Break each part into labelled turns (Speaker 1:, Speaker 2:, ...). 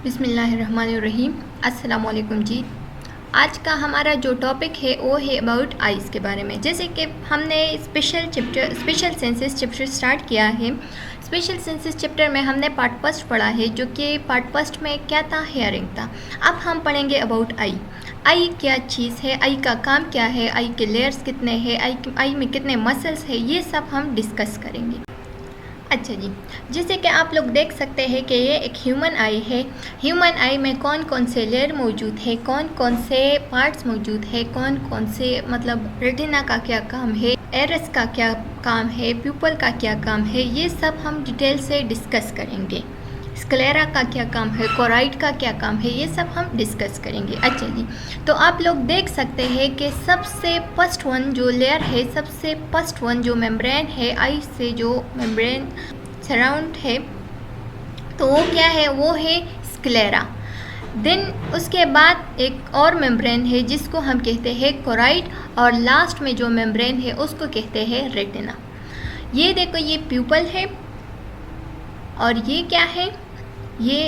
Speaker 1: बिस्मिल्लाहिर्रहमानिर्रहीम। अस्सलाम वालेकुम जी। आज का हमारा जो टॉपिक है वो है अबाउट आइज़ के बारे में। जैसे कि हमने स्पेशल सेंसेस चैप्टर स्टार्ट किया है। स्पेशल सेंसेस चैप्टर में हमने पार्ट फर्स्ट पढ़ा है, जो कि पार्ट फर्स्ट में क्या था, हेयरिंग था। अब हम पढ़ेंगे अबाउट आई। आई क्या चीज़ है, आई का काम क्या है, आई के लेयर्स कितने हैं, आई में कितने मसल्स हैं, ये सब हम डिस्कस करेंगे। अच्छा जी, जैसे कि आप लोग देख सकते हैं कि ये एक ह्यूमन आई है। ह्यूमन आई में कौन कौन से लेयर मौजूद है, कौन कौन से पार्ट्स मौजूद है, कौन कौन से रेटिना का क्या काम है, एरस का क्या काम है, प्यूपल का क्या काम है, ये सब हम डिटेल से डिस्कस करेंगे। स्क्लेरा का क्या काम है, कोराइड का क्या काम है, ये सब हम डिस्कस करेंगे। अच्छा जी, तो आप लोग देख सकते हैं कि सबसे फर्स्ट वन जो लेयर है, सबसे फर्स्ट वन जो मेम्ब्रेन है, आई से जो मेम्ब्रेन सराउंड है, तो वो क्या है, वो है स्क्लेरा। देन उसके बाद एक और मेम्ब्रेन है जिसको हम कहते हैं कोराइड, और लास्ट में जो मेम्ब्रेन है उसको कहते हैं रेटिना। ये देखो, ये प्यूपल है और ये क्या है, ये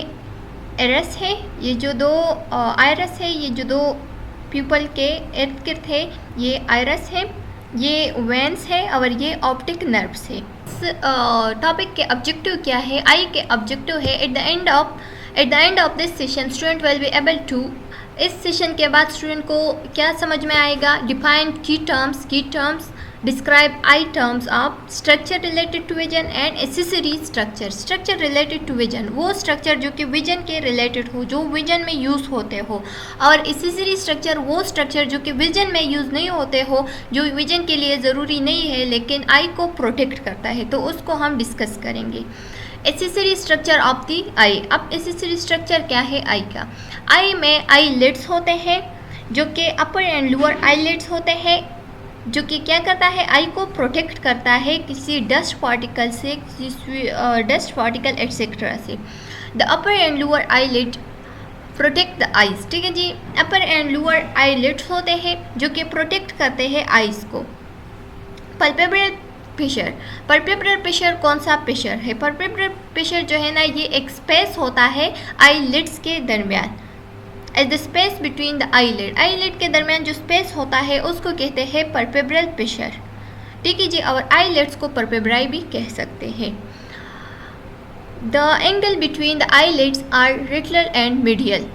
Speaker 1: एरस है। ये जो दो आयरस है, ये जो दो प्यूपल के इर्द गिर्द है, ये आयरस है, ये वेंस है और ये ऑप्टिक नर्व्स है। इस टॉपिक के ऑब्जेक्टिव क्या है, आई के ऑब्जेक्टिव है at the end of this session student will be able to, इस सेशन के बाद स्टूडेंट को क्या समझ में आएगा, डिफाइन की terms, describe eye terms of structure related to vision and accessory structure related to vision, वो स्ट्रक्चर जो कि विजन के रिलेटेड हो, जो विजन में यूज़ होते हो, और एसेसरी स्ट्रक्चर वो स्ट्रक्चर जो कि विजन में यूज़ नहीं होते हो, जो विजन के लिए ज़रूरी नहीं है लेकिन आई को प्रोटेक्ट करता है, तो उसको हम डिस्कस करेंगे। एसेसरी स्ट्रक्चर ऑफ दी आई। अब एसेसरी स्ट्रक्चर क्या है आई का, आई में आई लिड्स होते हैं जो कि अपर एंड लोअर आई लिड्स होते हैं, जो कि क्या करता है, आई को प्रोटेक्ट करता है किसी डस्ट पार्टिकल से, डस्ट पार्टिकल एटसेट्रा से। The upper and lower eye lid protect the eyes. ठीक है जी, upper and lower eye lids होते हैं जो कि प्रोटेक्ट करते हैं आइज को। पल्पेब्रल प्रेशर कौन सा प्रेशर है, पल्पेब्रल प्रेशर जो है ना, ये एक स्पेस होता है आई लिड्स के दरमियान, as the space between the eyelid के दरमियान जो स्पेस होता है उसको कहते हैं पल्पेब्रल प्रेशर। ठीक है जी, और आईलिड्स को पल्पेब्राई भी कह सकते हैं। The angle between the eyelids are lateral and medial.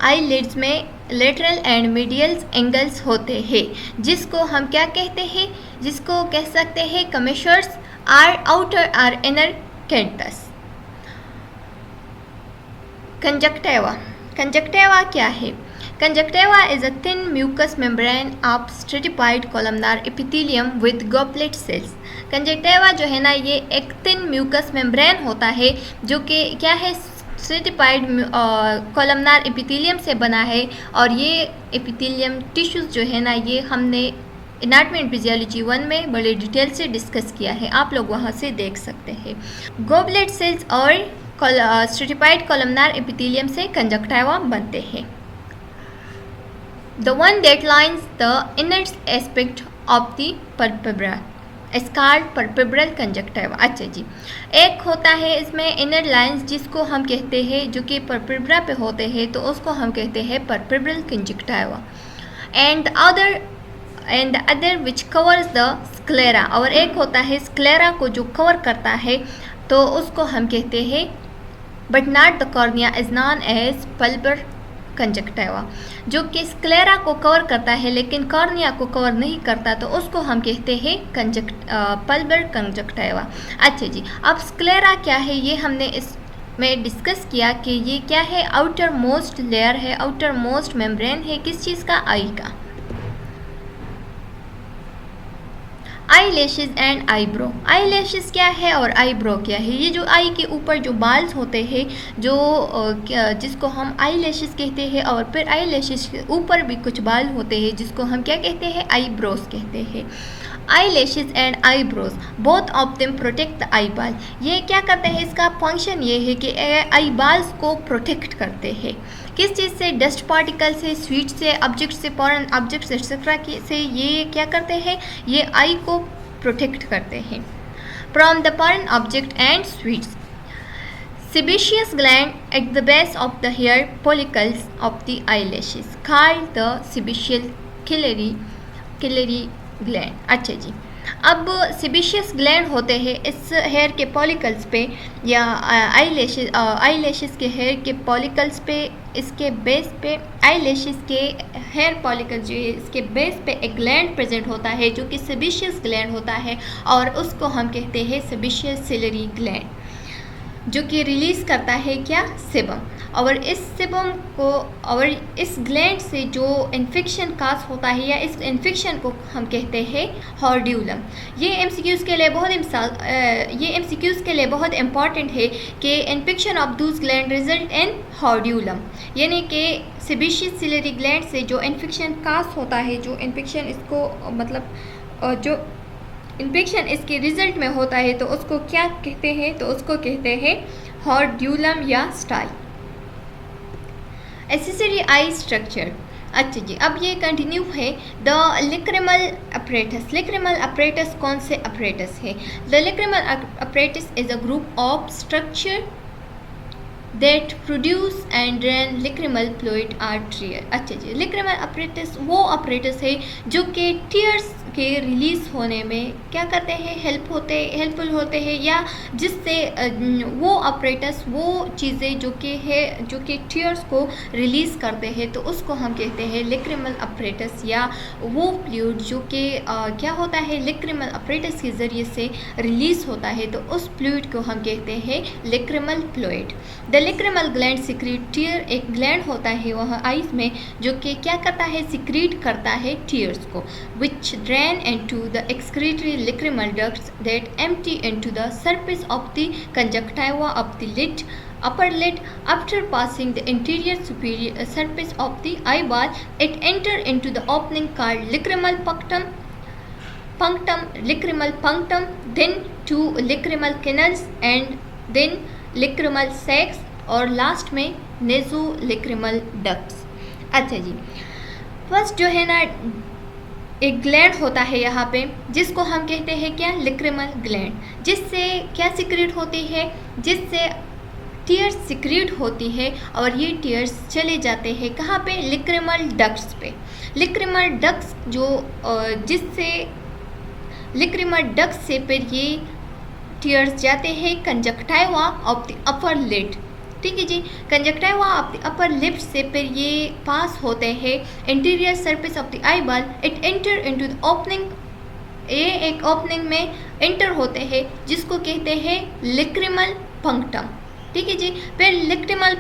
Speaker 1: Eyelids में लेटरल एंड मीडियल एंगल्स होते हैं, जिसको हम क्या कहते हैं, जिसको कह सकते हैं commissures or outer or inner canthus. Conjunctiva क्या है, conjunctiva is a thin mucous membrane of stratified columnar epithelium with goblet cells. Conjunctiva जो है ना, ये एक थिन म्यूकस मेम्ब्रेन होता है जो कि क्या है, स्ट्रेटिफाइड कॉलमनार एपिथेलियम से बना है, और ये एपिथेलियम टिश्यूज़ जो है ना, ये हमने एनाटॉमी एंड फिजियोलॉजी 1 में बड़े डिटेल से डिस्कस किया है, आप लोग वहाँ से देख सकते हैं। गॉबलेट सेल्स और स्ट्रेटिफाइड कॉलमनार एपिथेलियम से कंजक्टिवा बनते हैं। The one that lines the inner aspect of the palpebra called palpebral conjunctiva. अच्छा जी, एक होता है इसमें इनर लाइंस जिसको हम कहते हैं, जो कि पल्पेब्रा पे होते हैं, तो उसको हम कहते हैं palpebral conjunctiva. And other which covers the sclera, और एक होता है स्क्लेरा को जो कवर करता है, तो उसको हम कहते हैं but not the cornea is known as palpebral conjunctiva. जो कि स्क्लेरा को कवर करता है लेकिन कॉर्निया को कवर नहीं करता, तो उसको हम कहते हैं पल्पर कंजक्टिवा। अच्छा जी, अब स्क्लेरा क्या है, ये हमने इसमें डिस्कस किया कि ये क्या है, आउटर मोस्ट लेयर है, आउटर मोस्ट मेम्ब्रेन है, किस चीज़ का, आई का। Eye lashes and eyebrow. Eye lashes क्या है और आईब्रो क्या है, ये जो आई के ऊपर जो बाल्स होते हैं, जो जिसको हम आई लैशेज कहते हैं, और फिर आई लैशेज के ऊपर भी कुछ बाल होते हैं जिसको हम क्या कहते हैं, आईब्रोज कहते हैं। Eyelashes and eyebrows both of them protect the eyeball. ये क्या करते हैं, इसका फंक्शन ये है कि आई बाल्स को प्रोटेक्ट करते हैं, किस चीज़ से, डस्ट पार्टिकल से, स्वीट से, ऑब्जेक्ट से, फॉरेन ऑब्जेक्ट्स एक्सेट्रा से, ये क्या करते हैं, ये आई को प्रोटेक्ट करते हैं from the foreign object and sweets. sebaceous gland at the base of the hair follicles of the eyelashes called the sebaceous ciliary gland। अच्छा जी, अब sebaceous gland होते हैं इस हेयर के पॉलिकल्स पे या आई लैशेस के हेयर के पॉलिकल्स पे, इसके बेस पे आई के हेयर पॉलिकल जो है इसके बेस पे एक ग्लैंड प्रेजेंट होता है जो कि सेबेशियस ग्लैंड होता है और उसको हम कहते हैं सेबेशियस सिलरी ग्लैंड, जो कि रिलीज़ करता है क्या, सेबम। और इस सेबम को और इस ग्लैंड से जो इन्फेक्शन काज होता है या इस इन्फेक्शन को हम कहते हैं हॉर्ड्यूलम। ये एमसीक्यूज़ के लिए बहुत इम्पॉर्टेंट है कि इन्फेक्शन ऑफ दूस ग्लैंड रिजल्ट इन हॉर्ड्यूलम, यानी कि सेबेशियस सिलरी ग्लैंड से जो इन्फेक्शन काज होता है, जो इन्फेक्शन इसको मतलब जो इन्फेक्शन इसके रिजल्ट में होता है तो उसको क्या कहते हैं, तो उसको कहते हैं हॉर्ड्यूलम या स्टाई। एक्सेसरी आई स्ट्रक्चर। अच्छा जी, अब ये कंटिन्यू है the lacrimal apparatus. Lacrimal apparatus कौन से अपरेटस है? The lacrimal apparatus is a group of structure that produce and drain lacrimal fluid or tear। अच्छा जी, lacrimal apparatus वो apparatus है जो कि tears के रिलीज़ होने में क्या करते हैं, हेल्पफुल होते हैं, या जिससे वो apparatus वो चीज़ें जो कि tears को रिलीज़ करते हैं तो उसको हम कहते हैं lacrimal apparatus, या वो फ्लूइड जो कि क्या होता है lacrimal apparatus के ज़रिए से रिलीज़ होता है तो उस फ्लूइड को हम कहते हैं lacrimal fluid। The lacrimal gland secrete tear, एक ग्लैंड होता है वह आईज में जो कि क्या करता है, सिक्रीट करता है टीयर्स को, which drain into the excretory lacrimal ducts that empty into the surface of the conjunctiva of the lid upper lid after passing the interior superior surface of the eyeball. It enter into the opening called lacrimal punctum, then two lacrimal canals and then lacrimal sacs और last में नेजो lacrimal ducts. अच्छा जी, first जो है ना एक gland होता है यहाँ पे जिसको हम कहते हैं क्या, लिक्रिमल ग्लैंड, जिससे क्या सिक्रीट होती है, जिससे टीयर्स सिक्रीट होती है और ये टीयर्स चले जाते हैं कहाँ पे, लिक्रिमल डक्ट्स पे। लिक्रिमल डक्ट्स जो जिससे लिक्रिमल डक्ट्स से फिर ये टीयर्स जाते हैं conjunctiva of the upper lid. ठीक है जी, conjunctiva of the upper lip से फिर ये पास होते हैं interior surface of the eyeball. It enter into the opening, ये एक ओपनिंग में एंटर होते हैं जिसको कहते हैं लिक्रिमल पंक्टम। ठीक है जी, फिर लिक्रिमल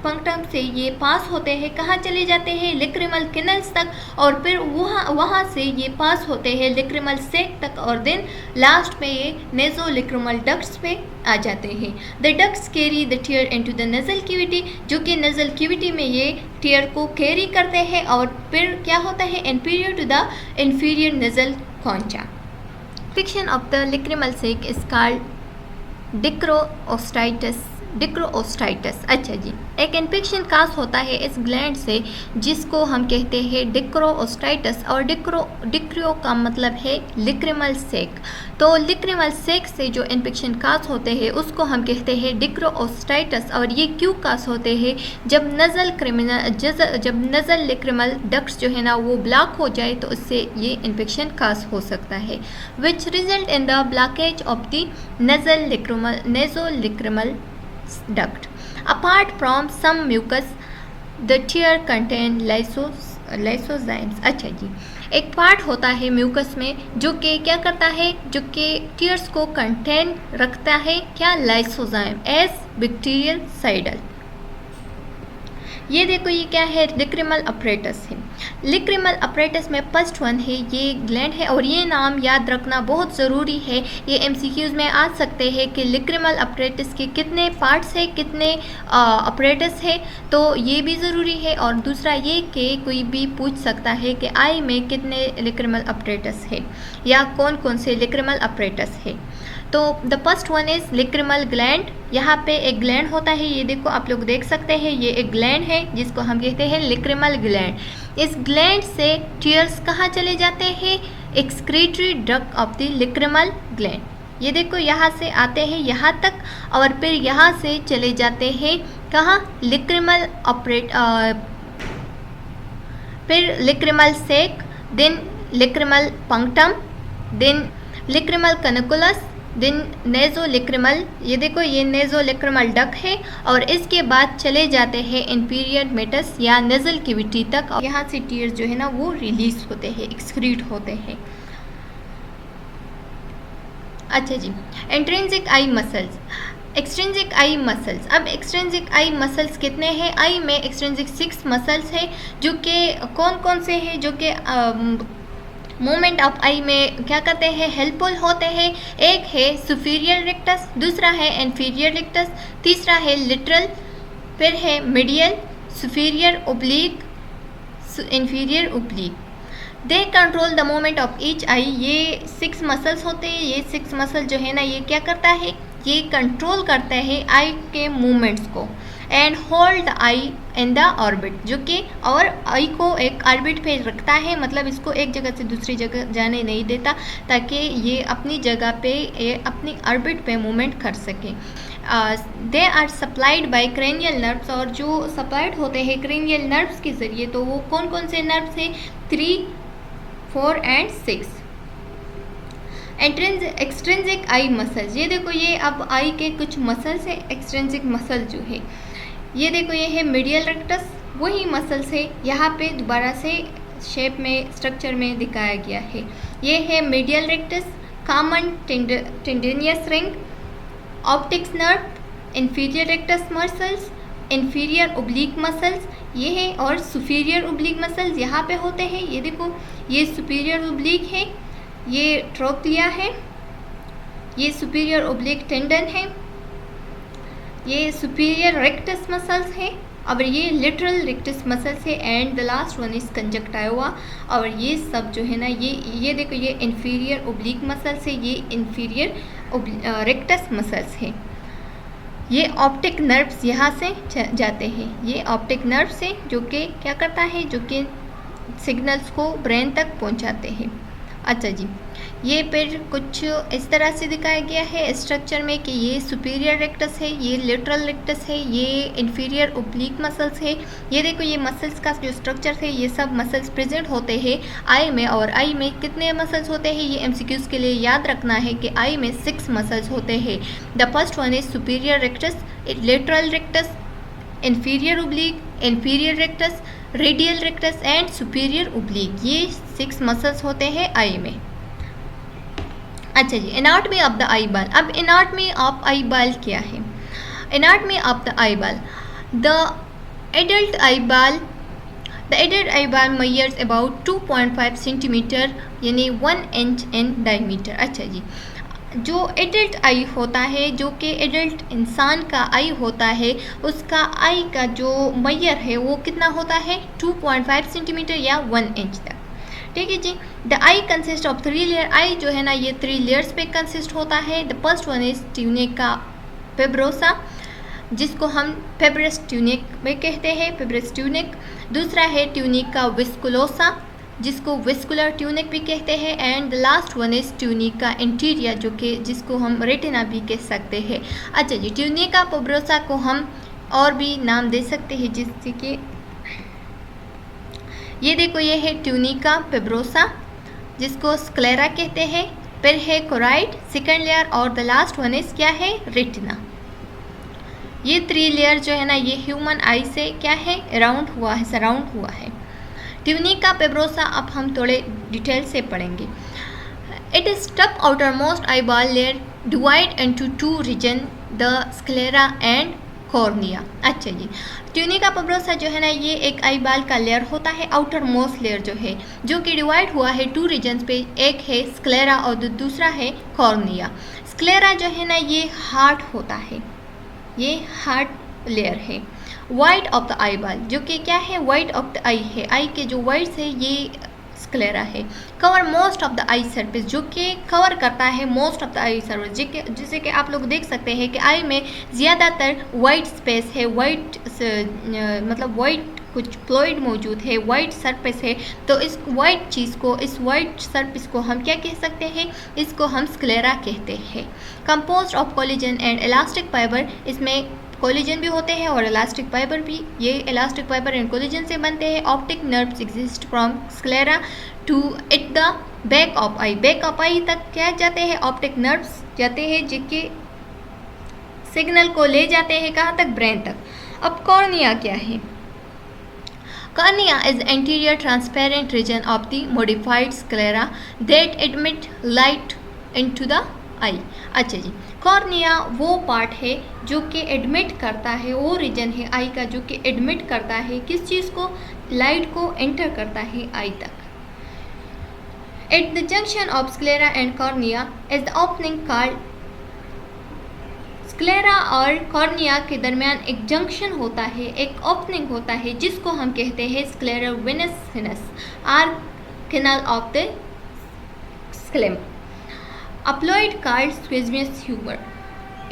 Speaker 1: पंक्टम से ये पास होते हैं, कहाँ चले जाते हैं, लिक्रिमल कैनल्स तक, और फिर वहाँ से ये पास होते हैं लिक्रिमल सेक तक, और देन लास्ट में ये नेजो लिक्रिमल डक्ट्स पे आ जाते हैं। The ducts carry the tear into the nasal cavity, जो कि नजल कैविटी में ये टीयर को कैरी करते हैं, और फिर क्या होता है, inferior to the inferior nasal concha. Infection of the lacrimal sac is called dacryocystitis. अच्छा जी, एक इन्फेक्शन काज होता है इस ग्लैंड से जिसको हम कहते हैं डिक्रोओस्टाइटिस, और डिक्रियो का मतलब है लिक्रिमल सेक। तो लिक्रिमल सेक से जो इन्फेक्शन काज होते हैं उसको हम कहते हैं डिक्रोओस्टाइटिस। और ये क्यों काज होते हैं, जब नज़ल लिक्रिमल डक्ट्स जो है ना वो ब्लॉक हो जाए तो उससे ये इन्फेक्शन काज हो सकता है, which result in the blockage of the nasolacrimal duct. Apart from some mucus, the tear contain lysozymes। अच्छा जी, एक पार्ट होता है म्यूकस में जो कि क्या करता है, जो कि टीयर्स को कंटेन रखता है, क्या, लाइसोजाइम एज बैक्टीरियल साइडल। ये देखो ये क्या है, लिक्रिमल अपरेटस है। लिक्रिमल अपरेटस में फर्स्ट वन है, ये ग्लैंड है, और ये नाम याद रखना बहुत ज़रूरी है। ये एमसीक्यूज़ में आ सकते हैं कि लिक्रिमल अपरेटस के कितने पार्ट्स है, कितने अपरेटस है, तो ये भी ज़रूरी है। और दूसरा ये कि कोई भी पूछ सकता है कि आई में कितने लिक्रिमल अपरेटस है या कौन कौन से लिक्रिमल अपरेटस है। तो the first one is lacrimal gland. यहाँ पे एक ग्लैंड होता है, ये देखो आप लोग देख सकते हैं, ये एक ग्लैंड है जिसको हम कहते हैं लिक्रिमल ग्लैंड। इस ग्लैंड से टीयर्स कहाँ चले जाते हैं, excretory duct of the lacrimal gland. ये देखो यहाँ से आते हैं यहाँ तक और फिर यहाँ से चले जाते हैं कहाँ, लिक्रिमल ऑपरेट, फिर लिक्रिमल सेक, देन लिक्रिमल पंक्टम, देन लिक्रिमल कनकुलस, देन नेज़ोलिक्रिमल, ये देखो ये नेज़ोलिक्रिमल डक है और इसके बाद चले जाते हैं इंफीरियर मेटस या नेज़ल कैविटी तक और यहाँ से टीयर्स जो है ना वो रिलीज होते हैं, एक्सक्रीट होते हैं। अच्छा जी, intrinsic eye muscles, extrinsic eye muscles. अब एक्सट्रिंसिक आई मसल्स कितने हैं? आई में एक्सट्रिंसिक 6 मसल्स है जो कि कौन कौन से हैं, जो कि मूवमेंट ऑफ आई में क्या करते हैं, हेल्पफुल होते हैं। एक है सुपीरियर रेक्टस, दूसरा है इंफीरियर रेक्टस, तीसरा है लिटरल, फिर है medial, superior oblique, inferior oblique. They control the movement of each eye. ये 6 मसल्स होते हैं, ये 6 मसल जो है ना ये क्या करता है, ये कंट्रोल करता है आई के मूवमेंट्स को and hold the I in the orbit, जो कि और आई को एक ऑर्बिट पे रखता है, मतलब इसको एक जगह से दूसरी जगह जाने नहीं देता ताकि ये अपनी जगह पे अपनी ऑर्बिट पे मूवमेंट कर सके। They are supplied by cranial nerves, और जो सप्लाइड होते हैं क्रेनियल नर्व्स के ज़रिए, तो वो कौन कौन से नर्व्स हैं, 3, 4 एंड 6। एक्सट्रिंसिक आई मसल्स, ये देखो ये अब आई के कुछ मसल्स है, एक्सट्रिंसिक मसल जो है ये देखो ये है मीडियल रेक्टस, वही मसल्स है यहाँ पे दोबारा से शेप में स्ट्रक्चर में दिखाया गया है। ये है medial rectus, common tendinous ring, optics nerve, inferior rectus muscles, inferior oblique muscles ये है, और सुपीरियर ओब्लिक मसल्स यहाँ पे होते हैं। ये देखो ये सुपीरियर ओब्लिक है, ये ट्रोक्लिया है, ये सुपीरियर ओब्लिक टेंडन है, ये सुपीरियर रेक्टस मसल्स है, और ये लिटरल रेक्टस मसल्स है, and the last one is conjunctiva. और ये सब जो है ना ये देखो ये इंफीरियर ओब्लिक मसल्स है, ये इंफीरियर रेक्टस मसल्स है। ये ऑप्टिक नर्व्स यहाँ से जाते हैं, ये ऑप्टिक नर्व्स है जो कि क्या करता है, जो कि सिग्नल्स को ब्रेन तक पहुँचाते हैं। अच्छा जी, ये फिर कुछ इस तरह से दिखाया गया है स्ट्रक्चर में कि ये सुपीरियर रेक्टस है, ये लिटरल रेक्टस है, ये इंफीरियर ओब्लिक मसल्स है। ये देखो ये मसल्स का जो स्ट्रक्चर है ये सब मसल्स प्रेजेंट होते हैं आई में। और आई में कितने मसल्स होते हैं, ये एमसीक्यूज़ के लिए याद रखना है कि आई में 6 मसल्स होते हैं। The first one is superior rectus, literal rectus, inferior oblique, inferior rectus, radial rectus and superior oblique, ये 6 मसल्स होते हैं आई में। अच्छा जी, एनाटमी ऑफ द आई बाल। अब एनाटमी ऑफ आई बाल क्या है? एनाटमी ऑफ द आई बाल, द एडल्ट आई बाल, द एडल्ट आई बाल मेजर्स अबाउट 2.5 सेंटीमीटर यानी 1 इंच इन डायमीटर। अच्छा जी, जो एडल्ट आई होता है, जो कि एडल्ट इंसान का आई होता है, उसका आई का जो मेजर है वो कितना होता है, 2.5 सेंटीमीटर या 1 इंच तक। ठीक है जी। The eye consist of 3 layer, eye जो है ना ये 3 लेयर्स पे कंसिस्ट होता है। The first one is tunica fibrosa, जिसको हम पेब्रस ट्यूनिक में कहते हैं, पेब्रस ट्यूनिक। दूसरा है ट्यूनिका विस्कुलोसा, जिसको विस्कुलर ट्यूनिक भी कहते हैं। And the last one is tunica interior, जो कि जिसको हम रेटिना भी कह सकते हैं। अच्छा जी, ट्यूनिका पेब्रोसा को हम और भी नाम दे सकते हैं, जिससे कि ये देखो ये है ट्यूनिका पेब्रोसा, जिसको स्क्लेरा कहते हैं। फिर है कोराइड सेकेंड लेयर, और द लास्ट वन इज क्या है, रेटिना। ये 3 लेयर जो है ना ये ह्यूमन आई से क्या है, अराउंड हुआ है, सराउंड हुआ है। ट्यूनिका पेब्रोसा अब हम थोड़े डिटेल से पढ़ेंगे। It is tough outermost eyeball layer divide into 2 region, the sclera and cornea. अच्छा जी, ट्यूनिका पेब्रोसा जो है ना ये एक आई बाल का लेयर होता है, आउटर मोस्ट लेयर जो है, जो कि डिवाइड हुआ है 2 रीजन्स पे। एक है स्क्लेरा और दूसरा है कॉर्निया। स्क्लेरा जो है ना ये हार्ट होता है, ये हार्ट लेयर है। वाइड ऑफ द आई बाल, जो कि क्या है, वाइड ऑफ द आई है, आई के जो वाइड्स है ये स्क्लेरा है। Cover most of the I surface, जो कि कवर करता है most of the I surface, जिसे कि आप लोग देख सकते हैं कि आई में ज़्यादातर वाइट स्पेस है, वाइट मतलब वाइट कुछ फ्लूइड मौजूद है, वाइट सरफेस है, तो इस वाइट चीज़ को, इस वाइट सरफेस को हम क्या कह सकते हैं? इसको हम स्क्लेरा कहते हैं। Composed of collagen and elastic fibre, इसमें कोलेजन भी होते हैं और इलास्टिक फाइबर भी। ये इलास्टिक फाइबर एंड कोलेजन से बनते हैं। Optic nerves exist from sclera to at the back of eye. Back of eye तक क्या जाते हैं? ऑप्टिक नर्व्स जाते हैं, जिनके सिग्नल को ले जाते हैं कहाँ तक? ब्रेन तक। अब कॉर्निया क्या है? Cornea is anterior transparent region of the modified sclera that admit light into the eye. अच्छा जी, कॉर्निया वो पार्ट है जो कि एडमिट करता है, वो रीजन है आई का जो कि एडमिट करता है किस चीज़ को? लाइट को एंटर करता है आई तक। At the junction of sclera and cornea is the opening called. Sclera और कॉर्निया के दरमियान एक जंक्शन होता है, एक ओपनिंग होता है, जिसको हम कहते हैं sclera venous sinus or canal of the Schlemm. Applied card स्क्विजियस ह्यूमर,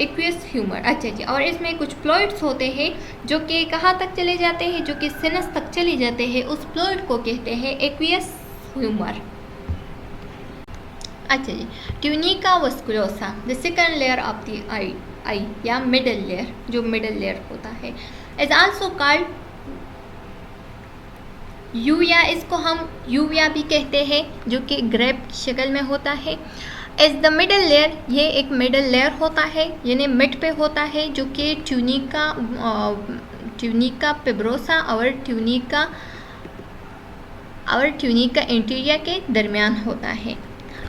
Speaker 1: एक्वियस ह्यूमर। अच्छा जी, और इसमें कुछ प्लॉइड्स होते हैं जो कि कहाँ तक चले जाते हैं? जो कि सिनस तक चले जाते हैं, उस प्लॉइड को कहते हैं एक्वियस ह्यूमर। अच्छा जी, tunica vasculosa, the second layer of the eye या मिडल लेयर, जो मिडल लेयर होता है, इज आल्सो कॉल्ड यूविया। इसको हम यूविया भी कहते हैं, जो कि ग्रेप की शक्ल में होता है। एज द मिडल लेयर, ये एक मिडल लेयर होता है, यानी मिड पे होता है, जो कि ट्यूनिका पिब्रोसा और ट्यूनिका इंटीरिया के दरमियान होता है,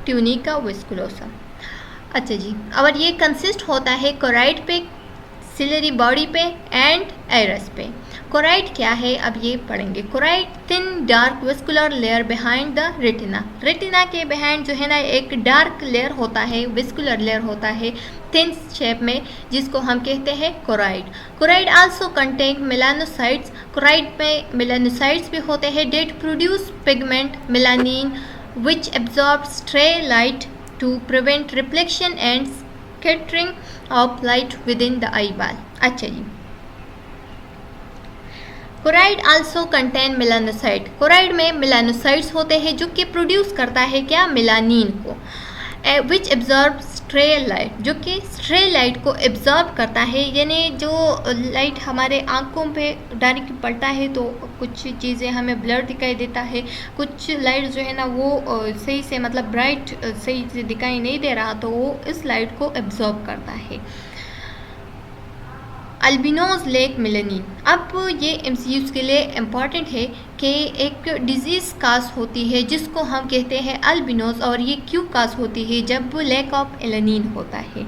Speaker 1: ट्यूनिका विस्कुलोसा। अच्छा जी, और ये कंसिस्ट होता है कोराइड पे, सिलरी बॉडी पे एंड आइरस पे। कोराइड क्या है? अब ये पढ़ेंगे। Choroid thin dark vascular layer behind the retina. Retina के बिहाइंड जो है ना एक डार्क लेयर होता है, विस्कुलर लेयर होता है थिन शेप में, जिसको हम कहते हैं choroid. Choroid also contain melanocytes. Choroid में मेलानोसाइट्स भी होते हैं that produce pigment melanin which absorb stray light to prevent reflection and scattering of light within the eyeball। अच्छा जी, कोराइड आल्सो कंटेन मेलानोसाइट। कोराइड में मेलानोसाइट्स होते हैं जो कि प्रोड्यूस करता है क्या? मेलानिन को। विच एब्जॉर्ब स्ट्रे लाइट, जो कि स्ट्रे लाइट को एब्जॉर्ब करता है, यानी जो लाइट हमारे आंखों पे डायरेक्ट पड़ता है तो कुछ चीज़ें हमें ब्लर दिखाई देता है, कुछ लाइट जो है ना वो सही से मतलब ब्राइट सही से दिखाई नहीं दे रहा, तो वो इस लाइट को एब्जॉर्ब करता है। अल्बिनोज लेक मेलानिन। अब ये एमसीक्यूज़ के लिए इम्पॉर्टेंट है कि एक डिजीज़ काज होती है जिसको हम कहते हैं अल्बिनोज, और ये क्यों काज होती है? जब लैक ऑफ मेलानिन होता है।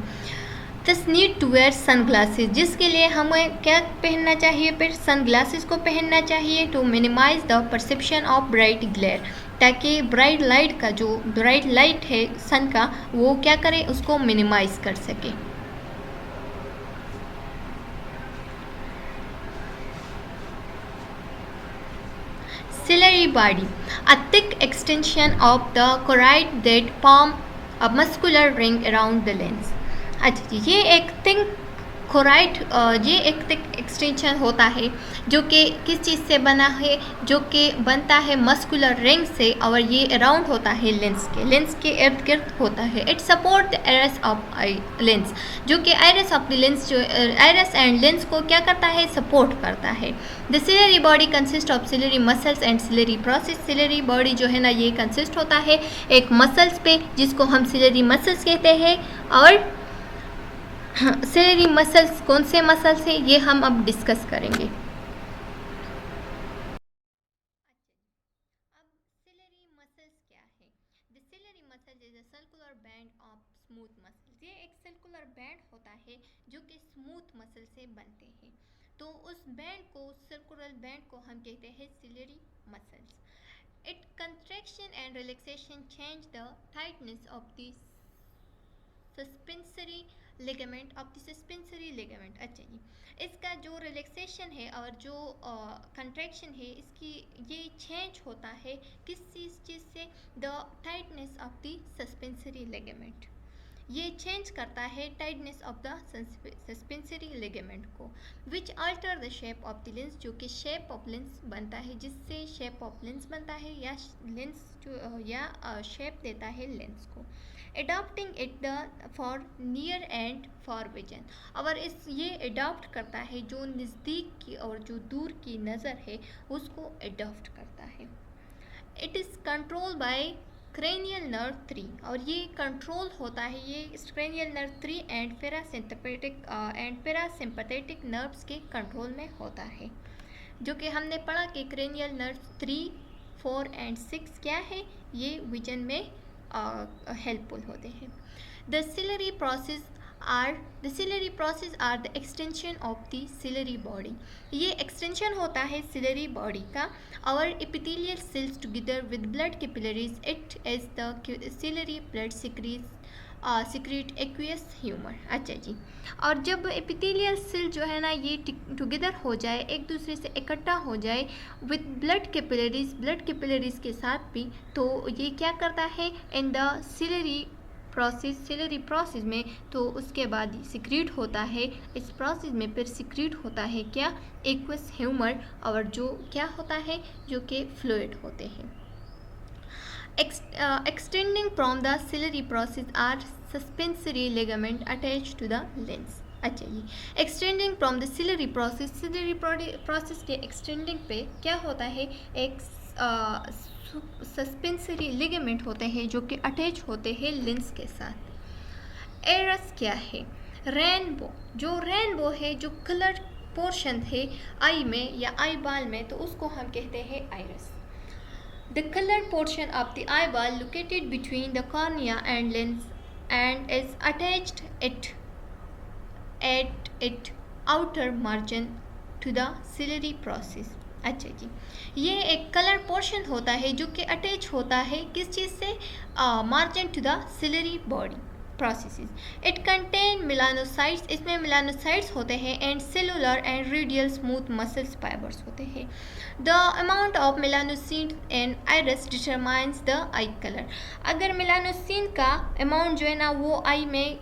Speaker 1: This need to wear sun glasses, जिसके लिए हमें क्या पहनना चाहिए? फिर सन ग्लासेस को पहनना चाहिए to minimize the perception of bright glare, ताकि ब्राइट लाइट का जो ब्राइट लाइट है सन का वो क्या करे? उसको मिनिमाइज कर सके। Ciliary body, a thick extension of the choroid that form a muscular ring around the lens। अच्छा जी, ये एक थिक खोराइड, ये एक थिक एक्सटेंशन होता है जो कि किस चीज़ से बना है? जो कि बनता है मस्कुलर रिंग से, और ये अराउंड होता है लेंस के इर्द गिर्द होता है। It support the iris of eye lens, जो कि आइरिस ऑफ द लेंस, जो आइरिस एंड लेंस को क्या करता है? सपोर्ट करता है। The ciliary body consist of ciliary muscles and ciliary process. Ciliary body जो है ना ये कंसिस्ट होता है एक मसल्स पे, जिसको हम सिलरी मसल्स कहते हैं। और सिलरी मसल्स कौन से मसल्स हैं ये हम अब डिस्कस करेंगे। अब सिलरी मसल्स क्या है? The ciliary muscle is a circular band of smooth muscle. ये एक सर्कुलर बैंड होता है जो कि स्मूथ मसल से बनते हैं, तो उस बैंड को, सर्कुलर बैंड को हम कहते हैं ciliary muscles. It contraction and relaxation change the tightness of the suspensory ligament of the suspensory ligament. अच्छा जी, इसका जो रिलैक्सेशन है और जो कंट्रैक्शन है इसकी ये चेंज होता है किस चीज़ से? The tightness of the suspensory ligament. ये चेंज करता है tightness of the suspensory ligament को, which alter the shape of the lens, जो कि शेप ऑफ लेंस बनता है, जिससे शेप ऑफ लेंस बनता है या लेंस जो या शेप देता है लेंस को, adopting it the for near and for vision. और ये अडॉप्ट करता है जो नज़दीक की और जो दूर की नज़र है उसको अडॉप्ट करता है। It is control by cranial nerve 3, और ये कंट्रोल होता है, ये cranial nerve 3 and parasympathetic nerves के कंट्रोल में होता है, जो कि हमने पढ़ा कि क्रेनियल नर्व 3, 4 एंड 6 क्या है, ये विजन में हेल्पफुल होते हैं। The ciliary process are the extension of the ciliary body. ये extension होता है ciliary body का। Our epithelial cells together with blood capillaries act as the ciliary blood secrete aqueous humor। अच्छा जी, और जब एपिथेलियल सेल जो है ना ये टुगेदर हो जाए, एक दूसरे से इकट्ठा हो जाए विद ब्लड कैपिलरीज के साथ भी, तो ये क्या करता है इन द सिलरी प्रोसेस में, तो उसके बाद सिक्रीट होता है, इस प्रोसेस में फिर सिक्रीट होता है क्या, एक्वस ह्यूमर, और जो क्या होता है, जो कि फ्लूइड होते हैं। Extending from the ciliary process are suspensory ligament attached to the lens। अच्छा जी, extending from the ciliary process के एक्सटेंडिंग पे क्या होता है, एक सस्पेंसरी लिगामेंट होते हैं जो कि अटैच होते हैं लेंस के साथ। एरस क्या है, रेनबो, जो रेनबो है, जो कलर पोर्शन है आई में या आई बाल में, तो उसको हम कहते हैं iris. The colored portion of the eyeball located between the cornea and lens and is attached at its outer margin to the ciliary process। अच्छा जी, ये एक कलर पोर्शन होता है जो कि अटैच होता है किस चीज़ से, margin to the ciliary body processes. It contain melanocytes, इसमें मेलानोसाइट्स होते हैं, and cellular and radial smooth muscles fibres होते हैं। The amount of melanin and iris determines the eye colour. अगर मेलानोसिन का अमाउंट जो है ना वो आई में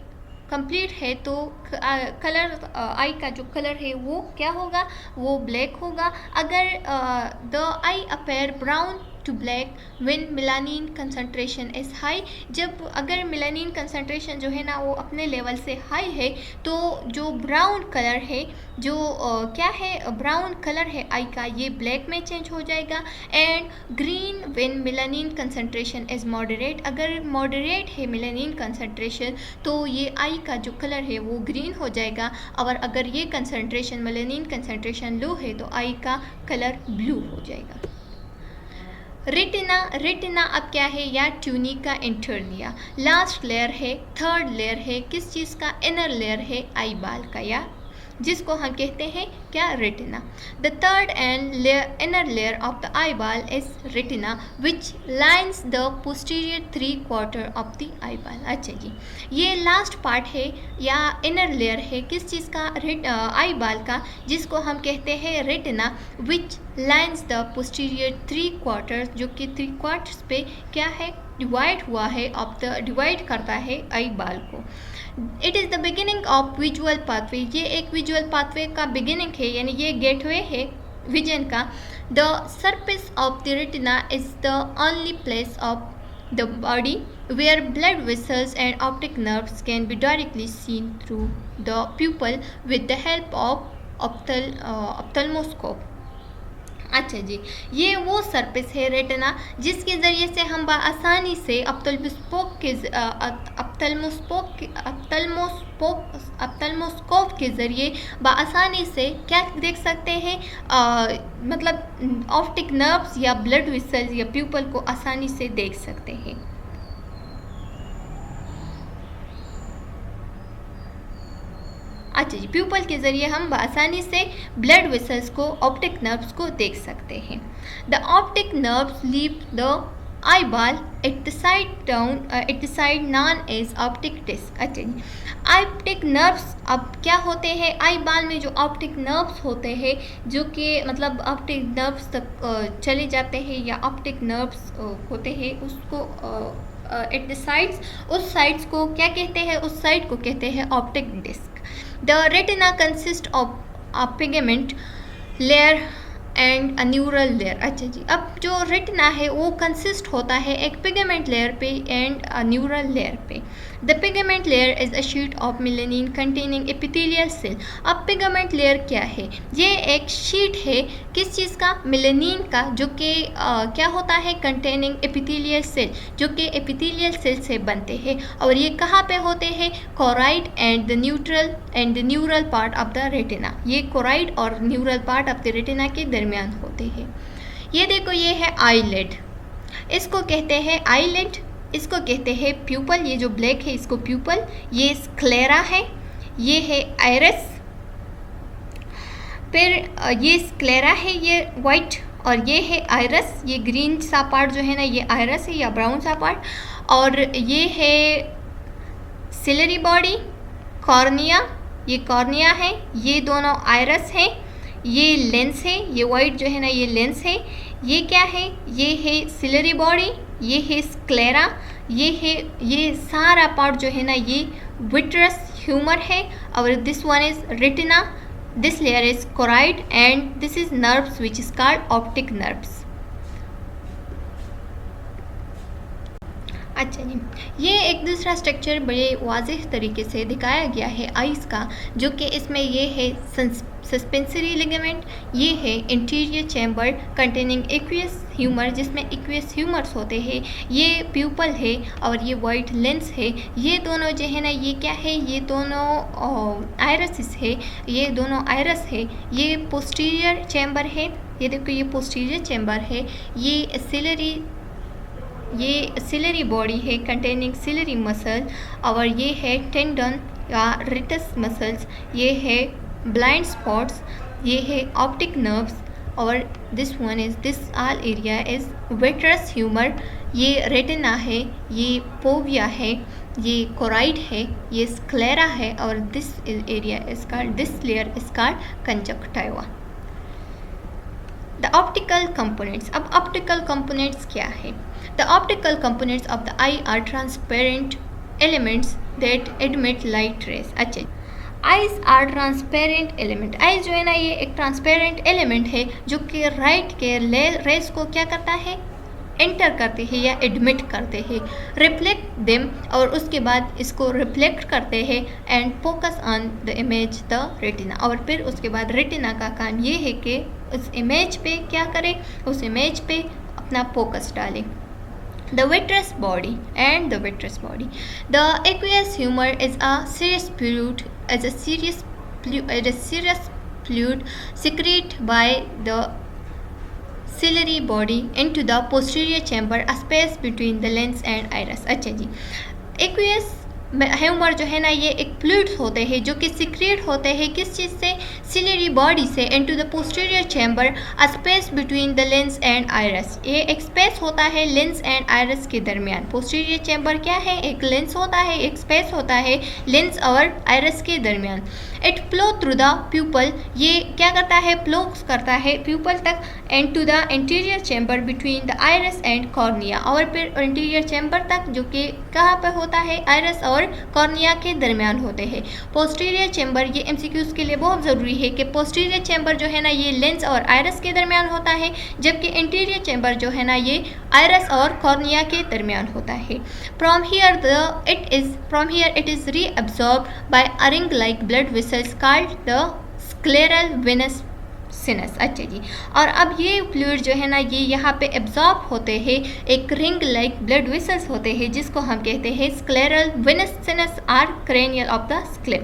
Speaker 1: कंप्लीट है, तो कलर आई का जो कलर है वो क्या होगा, वो ब्लैक होगा। अगर the eye appear brown to black when melanin concentration is high, जब अगर मेलानिन कंसंट्रेशन जो है ना वो अपने लेवल से हाई है, तो जो ब्राउन कलर है, जो क्या है, ब्राउन कलर है आई का, ये ब्लैक में चेंज हो जाएगा। And green when melanin concentration is moderate, अगर मॉडरेट है मेलानिन कंसंट्रेशन, तो ये आई का जो कलर है वो ग्रीन हो जाएगा। और अगर ये कंसंट्रेशन मेलानिन कंसंट्रेशन लो है, तो आई का कलर ब्लू हो जाएगा। रेटिना अब क्या है, या ट्यूनिका इंटरनिया, लास्ट लेयर है, थर्ड लेयर है, किस चीज़ का, इनर लेयर है आई बाल का, या जिसको हम कहते हैं क्या, retina. The third and inner layer of the eyeball is retina which lines the posterior 3/4 of the eyeball. अच्छा जी, ये लास्ट पार्ट है या इनर लेयर है किस चीज़ का, आई बाल का, जिसको हम कहते हैं retina, which lines the posterior 3/4, जो कि 3/4 पे क्या है, डिवाइड हुआ है, डिवाइड करता है आई बाल को। It is the beginning of visual pathway, ये एक विजुअल पाथवे का बिगिनिंग है, यानी ये गेटवे है विजन का। The surface of the retina is the only place of the body where blood vessels and optic nerves can be directly seen through the pupil with the help of ophthalmoscope. अच्छा जी, ये वो surface है retina जिसके ज़रिए से हम आसानी से ऑप्थेल्मोस्कोप के ज़रिए आसानी से क्या देख सकते हैं, मतलब ऑप्टिक नर्व्स या ब्लड वेसल्स या प्यूपल को आसानी से देख सकते हैं। अच्छा जी, प्यूपल के ज़रिए हम आसानी से ब्लड वेसल्स को, ऑप्टिक नर्व्स को देख सकते हैं। The optic nerves leave the I ball at the side known as optic disc. अच्छा जी, ऑप्टिक नर्व्स अब क्या होते हैं, आई बॉल में जो ऑप्टिक नर्व्स होते हैं, जो कि मतलब ऑप्टिक नर्व्स तक चले जाते हैं या ऑप्टिक नर्व्स होते हैं, उसको एट द साइड्स, उस साइड्स को क्या कहते हैं, उस साइड को कहते हैं optic disc. The retina consist of a pigment layer and a neural layer. अच्छा जी, अब जो रेटिना है वो कंसिस्ट होता है एक पिगमेंट लेयर पे एंड अ न्यूरल लेयर पे। The pigment layer is a sheet of melanin containing epithelial cell. अब पिगमेंट लेयर क्या है, ये एक शीट है किस चीज़ का, मेलानिन का, जो कि क्या होता है, कंटेनिंग एपिथेलियल सेल, जो कि एपिथेलियल सेल से बनते हैं। और ये कहाँ पे होते हैं, choroid and the neural part of the retina. ये कोराइड और neural part of the retina के दरमियान होते हैं। ये देखो, ये है आईलिड, इसको कहते हैं आईलिड, इसको कहते हैं प्यूपल, ये जो ब्लैक है इसको प्यूपल, ये स्क्लेरा है, ये है आइरिस, फिर ये स्क्लेरा है, ये वाइट, और ये है आइरिस, ये ग्रीन सा पार्ट जो है ना ये आइरिस है या ब्राउन सा पार्ट, और ये है सिलरी बॉडी, कॉर्निया, ये कॉर्निया है, ये दोनों आइरिस है, ये लेंस है, ये वाइट जो है ना ये लेंस है, ये क्या है, ये है सिलरी बॉडी, ये है स्क्लेरा, ये है, ये सारा पार्ट जो है ना ये विट्रस ह्यूमर है, और this one is retina, this layer is choroid and this is nerves which is called optic nerves. अच्छा जी, ये एक दूसरा स्ट्रक्चर बड़े वाज़ेह तरीके से दिखाया गया है आइज़ का, जो कि इसमें ये है सस्पेंसरी लिगामेंट, ये है interior chamber containing aqueous humour, जिसमें एक्वियस ह्यूमर्स होते हैं, ये प्यूपल है, और ये वाइट लेंस है, ये दोनों जो है ना ये क्या है, ये दोनों आइरिस है, ये दोनों आइरिस है, ये पोस्टीरियर चैम्बर है, ये देखो ये पोस्टीरियर चैम्बर है, ये सिलरी बॉडी है कंटेनिंग सिलरी मसल, और ये है टेंडन या रिटस मसल्स, ये है ब्लाइंड स्पॉट्स, ये है ऑप्टिक नर्व्स, और this all area is vitreous humour, ये रेटिना है, ये पोविया है, ये कोराइड है, ये स्क्लेरा है, और this layer is called conjunctiva. The optical components, अब ऑप्टिकल कंपोनेंट्स क्या है, the optical components of the eye are transparent elements that admit light rays. अच्छा, eyes are transparent element, eyes जो है ना ये एक ट्रांसपेरेंट एलिमेंट है जो कि लाइट के रेज को क्या करता है, एंटर करते हैं या एडमिट करते हैं, रिफ्लेक्ट देम, और उसके बाद इसको रिफ्लेक्ट करते हैं and focus on the image the retina, और फिर उसके बाद रेटिना का काम ये है कि उस इमेज पे क्या करें, उस इमेज पे अपना फोकस डालें। The vitreous body and the vitreous body. The aqueous humor is a serious fluid secreted by the ciliary body into the posterior chamber, a space between the lens and iris. अच्छा जी, aqueous humour जो है ना ये एक fluids होते हैं जो कि सिक्रेट होते हैं किस चीज़ से, सिलरी बॉडी से, into the posterior chamber, a space between the lens and iris. ये एक स्पेस होता है लेंस एंड आइरिस के दरमियान। पोस्टीरियर चैम्बर क्या है, एक लेंस होता है, एक स्पेस होता है लेंस और आइरिस के दरमियान। It flow through the pupil, ये क्या करता है, फ्लो करता है प्यूपल तक, and to the interior chamber between the iris and cornea, और फिर इंटीरियर चैम्बर तक जो कि कहाँ पर होता है, आइरिस और कॉर्निया के दरमियान होते हैं। पोस्टीरियर चैम्बर, ये एमसीक्यूज के लिए बहुत ज़रूरी है कि पोस्टीरियर चैम्बर जो है ना ये लेंस और आइरिस के दरमियान होता है, जबकि इंटीरियर चैम्बर जो है ना ये आइरिस और कॉर्निया के दरमियान होता है। From here it is reabsorb by a ring like blood vessels called the scleral venous sinus. अच्छा जी, और अब ये फ्लूइड जो है ना ये यहाँ पे एब्जॉर्ब होते हैं, एक रिंग लाइक ब्लड वेसल्स होते हैं जिसको हम कहते हैं स्क्लेरल वेनस सिनस और cranial of the Schlemm.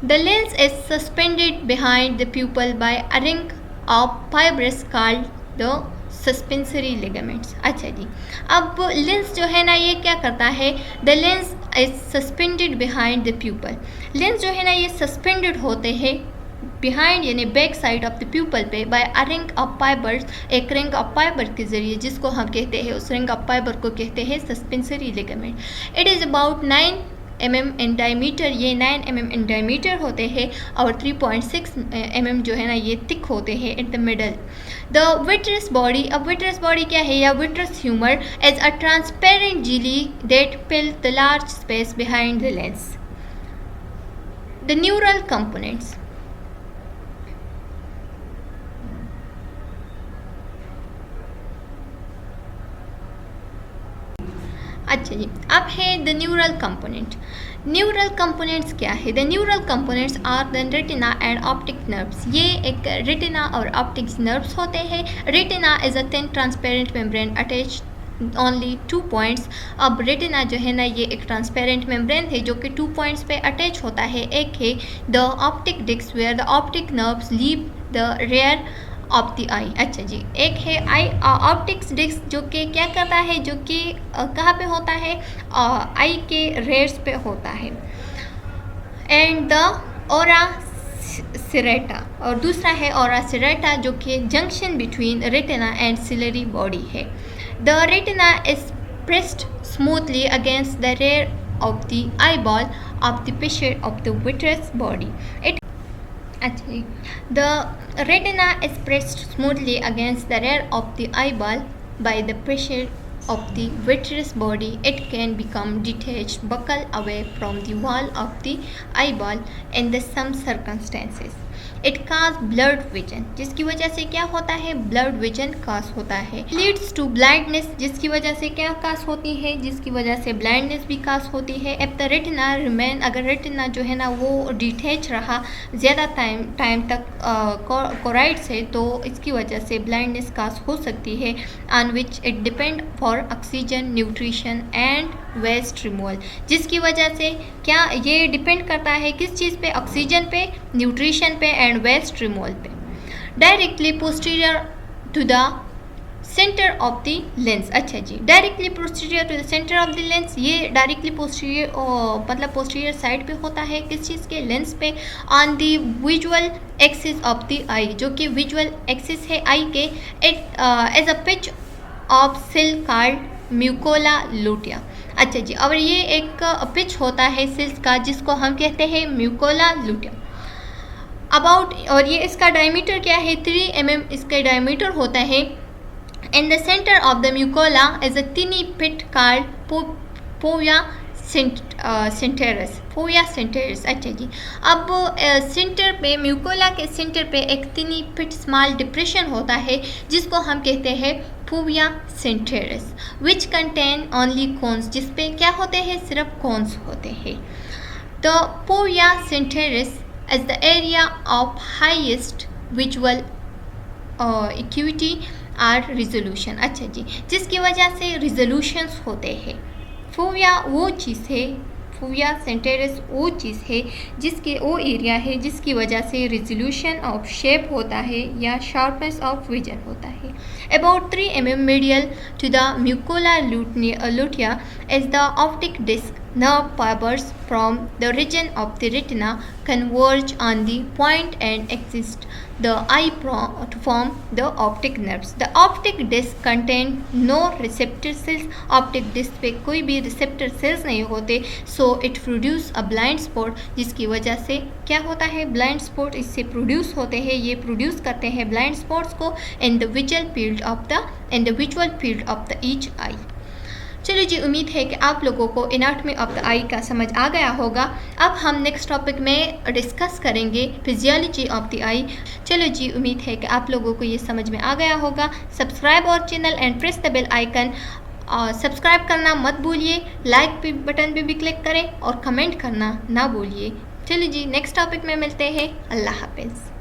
Speaker 1: The lens is suspended behind the pupil by a ring of fibrous called the suspensory ligaments. अच्छा जी, अब लेंस जो है ना ये क्या करता है, the lens is suspended behind the pupil. Lens जो है ना ये सस्पेंडेड होते हैं बिहाइंड यानी back side of the pupil पे by a ring of fibres, एक रिंग ऑफ फाइबर के जरिए, जिसको हम कहते हैं, उस रिंग ऑफ फाइबर को कहते हैं suspensory ligament. It is about 9 mm in diameter, ये 9 mm इन डायमीटर होते हैं और 3.6 mm जो है ना ये थिक होते हैं at the middle. The vitreous body, अब विट्रस बॉडी क्या है या vitreous humour as a transparent jelly that fill the large space behind the lens. The neural components, अच्छा जी, अब है the neural component. Neural components क्या है? The neural components are the retina and optic nerves. ये एक retina और optic nerves होते हैं। Retina is a thin transparent membrane attach only 2 points. अब रेटिना जो है ना ये एक ट्रांसपेरेंट मेम्ब्रेन है जो कि 2 पॉइंट्स पे अटैच होता है। एक है the optic disc where the optic nerves leave the rear of the eye. अच्छा जी, एक है आई ऑप्टिक्स डिस्क जो कि क्या करता है, जो कि कहाँ पे होता है, आई के रेयर्स पे होता है। एंड द ओरा सिरेटा, और दूसरा है ओरा सिरेटा जो कि junction between retina and ciliary body है। The retina is pressed smoothly against the rear of the eye ball of the picture of the vitreous body. It Actually, the retina is pressed smoothly against the rear of the eyeball by the pressure of the vitreous body. It can become detached, buckle away from the wall of the eyeball in the some circumstances. It cause blurred vision, जिसकी वजह से क्या होता है, blurred vision cause होता है। Leads to blindness, जिसकी वजह से क्या cause होती है, जिसकी वजह से blindness भी cause होती है। If the retina remain, अगर retina जो है ना वो डिटेच रहा ज़्यादा टाइम तक कोराइड से, तो इसकी वजह से blindness cause हो सकती है। On which it depend for oxygen, nutrition and waste removal, जिसकी वजह से क्या ये डिपेंड करता है किस चीज़ पे, ऑक्सीजन पे, न्यूट्रिशन पे एंड वेस्ट रिमूवल पे। Directly posterior to the centre of the lens. अच्छा जी, directly posterior to the centre of the lens, ये डायरेक्टली पोस्टीरियर मतलब पोस्टीरियर साइड पे होता है किस चीज़ के, लेंस पे। On the visual axis of the eye, जो कि विजुअल एक्सिस है आई के। It as a pitch of cell called macula lutea. अच्छा जी, और ये एक पिच होता है सेल्स का जिसको हम कहते हैं म्यूकोला लूटिया। अबाउट, और ये इसका डायमीटर क्या है, 3 mm इसका डायमीटर होता है। In the centre of the macula is a tiny pit called fovea centralis, पोया सेंटेरस। अच्छा जी, अब सेंटर पे, म्यूकोला के सेंटर पे एक टिनी पिट स्मॉल डिप्रेशन होता है जिसको हम कहते हैं fovea centralis, which contain only cones, जिसपे क्या होते हैं, सिर्फ कोन्स होते हैं। The fovea centralis is the area of highest visual acuity और रिजोल्यूशन। अच्छा जी, जिसकी वजह से रिजोल्यूशंस होते हैं। फोविया वो चीज़ है, फोविया सेंटेरस वो चीज़ है जिसके वो एरिया है जिसकी वजह से रिजोल्यूशन ऑफ शेप होता है या शार्पनेस ऑफ विजन होता है। About 3 mm medial to the mucola lutea is the optic disc. Nerve fibers from the region of the retina converge on the point and exist the eye to form the optic nerves. The optic disc contain no receptor cells. Optic disc पे कोई भी receptor cells नहीं होते, so it produce a blind spot, जिसकी वजह से क्या होता है, blind spot इससे produce होते हैं, ये produce करते हैं blind spots को in the visual field of the each eye. चलो जी, उम्मीद है कि आप लोगों को एनाटॉमी ऑफ द आई का समझ आ गया होगा। अब हम नेक्स्ट टॉपिक में डिस्कस करेंगे फिजियोलॉजी ऑफ द आई। चलो जी, उम्मीद है कि आप लोगों को ये समझ में आ गया होगा। सब्सक्राइब और channel and press the bell icon, subscribe करना मत भूलिए, लाइक पे बटन पे भी क्लिक करें और कमेंट करना ना भूलिए। चलो जी, नेक्स्ट टॉपिक में मिलते हैं। अल्लाह हाफिज़।